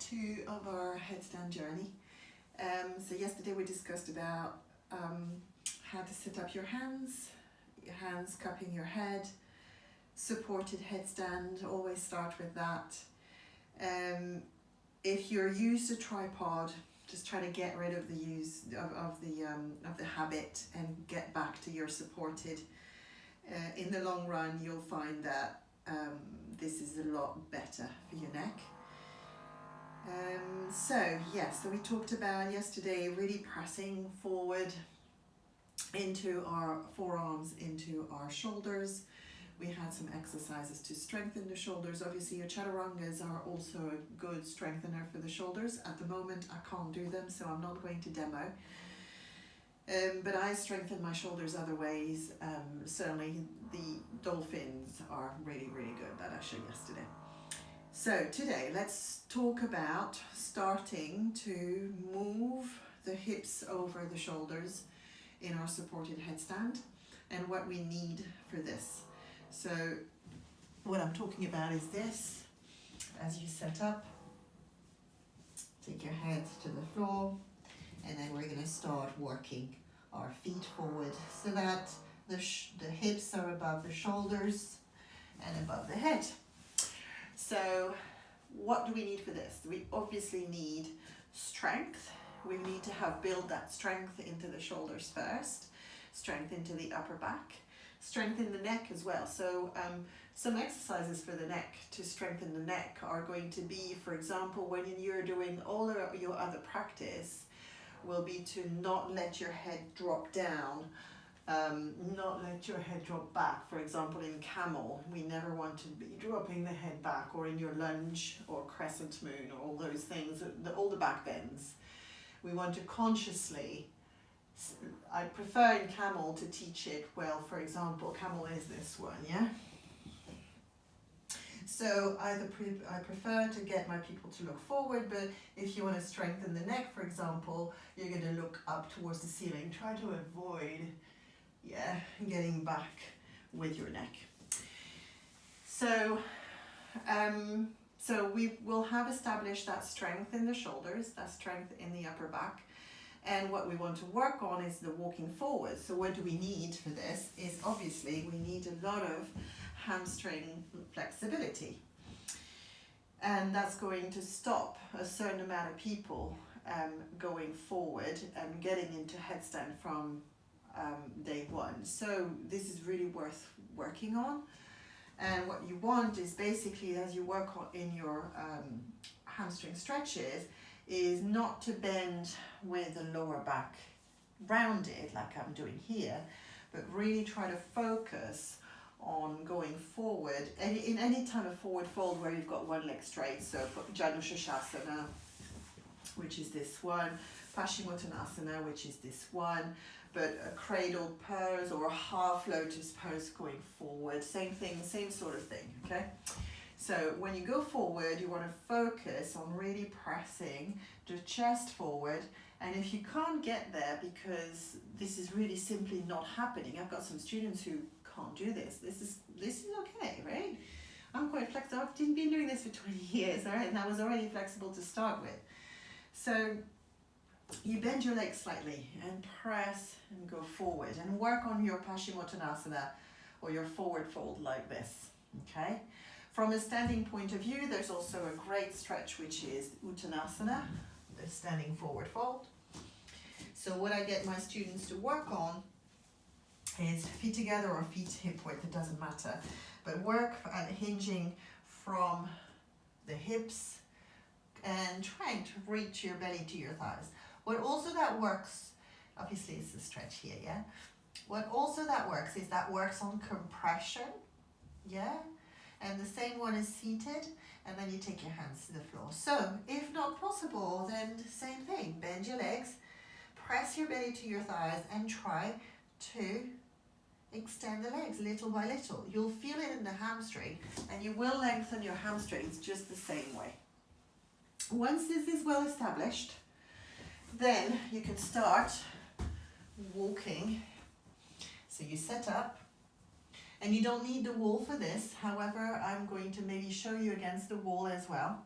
part 2 of our headstand journey. So yesterday we discussed about how to set up your hands cupping your head, supported headstand, always start with that. If you're used to tripod, just try to get rid of the use of the habit and get back to your supported. In the long run, you'll find that this is a lot better for your neck. So we talked about yesterday really pressing forward into our forearms, into our shoulders. We had some exercises to strengthen the shoulders. Obviously your chaturangas are also a good strengthener for the shoulders. At the moment I can't do them, so I'm not going to demo. But I strengthen my shoulders other ways. Certainly the dolphins are really, really good, that I showed yesterday. So today let's talk about starting to move the hips over the shoulders in our supported headstand and what we need for this. So what I'm talking about is this. As you set up, take your hands to the floor, and then we're going to start working our feet forward so that the hips are above the shoulders and above the head. So what do we need for this? We obviously need strength. We need to build that strength into the shoulders first, strength into the upper back, strength in the neck as well. So some exercises for the neck to strengthen the neck are going to be, for example, when you're doing all of your other practice, will be to not let your head drop down, not let your head drop back. For example, in camel, we never want to be dropping the head back, or in your lunge or crescent moon or all those things, all the back bends. We want to consciously, I prefer in camel to teach it well. For example, camel is this one, yeah? So I prefer to get my people to look forward, but if you want to strengthen the neck, for example, you're going to look up towards the ceiling. Try to avoid, getting back with your neck. So we will have established that strength in the shoulders, that strength in the upper back. And what we want to work on is the walking forward. So what do we need for this is obviously we need a lot of hamstring flexibility. And that's going to stop a certain amount of people going forward and getting into headstand from day one. So this is really worth working on. And what you want is basically, as you work on in your hamstring stretches, is not to bend with the lower back rounded like I'm doing here, but really try to focus on going forward. And in any type of forward fold where you've got one leg straight, so Janushasana, which is this one, Paschimottanasana, which is this one, but a cradled pose or a half lotus pose going forward, same thing, same sort of thing, okay? So when you go forward, you want to focus on really pressing the chest forward. And if you can't get there because this is really simply not happening, I've got some students who can't do this. This is okay, right? I'm quite flexible. I've been doing this for 20 years, all right? And I was already flexible to start with. So you bend your legs slightly and press and go forward and work on your Paschimottanasana or your forward fold like this, okay? From a standing point of view, there's also a great stretch, which is Uttanasana, the standing forward fold. So what I get my students to work on is feet together or feet hip width, it doesn't matter, but work at hinging from the hips and trying to reach your belly to your thighs. What also that works, obviously it's the stretch here, yeah? What also that works is that works on compression, yeah? And the same one is seated, and then you take your hands to the floor. So if not possible, then same thing, bend your legs, press your belly to your thighs, and try to extend the legs little by little. You'll feel it in the hamstring, and you will lengthen your hamstrings just the same way. Once this is well established, then you can start walking. So you set up, and you don't need the wall for this. However, I'm going to maybe show you against the wall as well.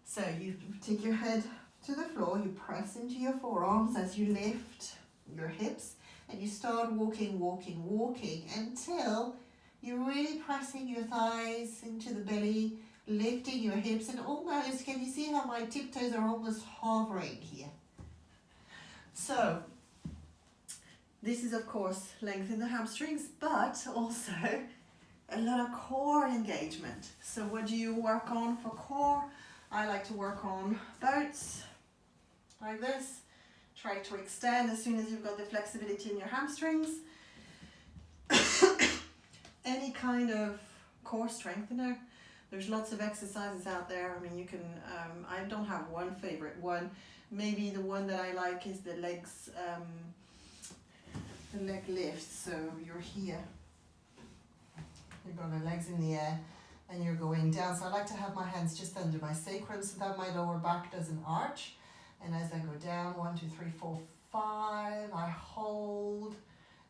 So you take your head to the floor, you press into your forearms as you lift your hips, and you start walking, walking, walking until you're really pressing your thighs into the belly, lifting your hips, and almost, can you see how my tiptoes are almost hovering here? So this is of course lengthen the hamstrings, but also a lot of core engagement. So what do you work on for core? I like to work on boats like this. Try to extend as soon as you've got the flexibility in your hamstrings. Any kind of core strengthener. There's lots of exercises out there. I mean, you can, I don't have one favorite one. Maybe the one that I like is the legs, the leg lift. So you're here, you've got the legs in the air and you're going down. So I like to have my hands just under my sacrum so that my lower back doesn't arch. And as I go down, 1, 2, 3, 4, 5, I hold.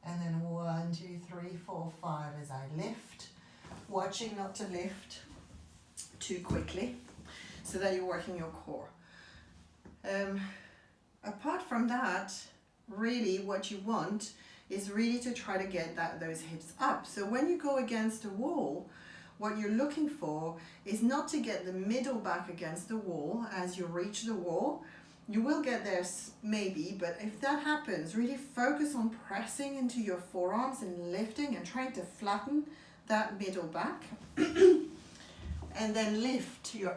And then 1, 2, 3, 4, 5 as I lift. Watching not to lift too quickly so that you're working your core. Apart from that, really what you want is really to try to get those hips up. So when you go against a wall, what you're looking for is not to get the middle back against the wall as you reach the wall. You will get there maybe, but if that happens, really focus on pressing into your forearms and lifting and trying to flatten that middle back. And then lift your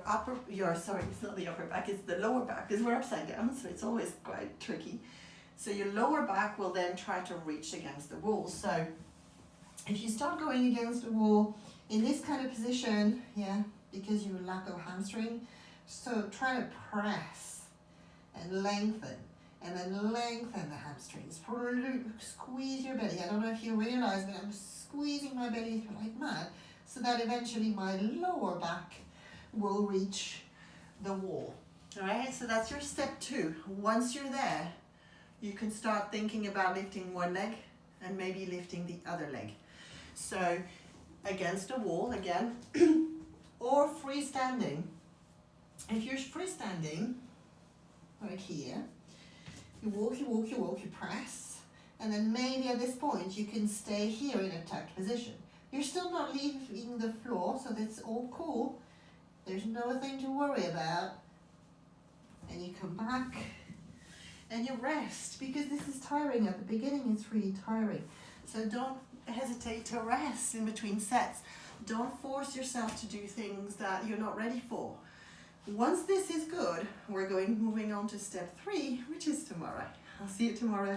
sorry, it's not the upper back, it's the lower back, because we're upside down, so it's always quite tricky. So your lower back will then try to reach against the wall. So if you start going against the wall in this kind of position, yeah, because you lack of hamstring, so try to press and lengthen, and then lengthen the hamstrings. Squeeze your belly. I don't know if you realize, but I'm squeezing my belly like mad, so that eventually my lower back will reach the wall. All right, so that's your step 2. Once you're there, you can start thinking about lifting one leg and maybe lifting the other leg. So against a wall again, or freestanding. If you're freestanding, like here, you walk, you walk, you walk, you press, and then maybe at this point you can stay here in a tucked position. You're still not leaving the floor, so that's all cool. There's nothing to worry about. And you come back and you rest, because this is tiring. At the beginning it's really tiring. So don't hesitate to rest in between sets. Don't force yourself to do things that you're not ready for. Once this is good, we're moving on to step 3, which is tomorrow. I'll see you tomorrow.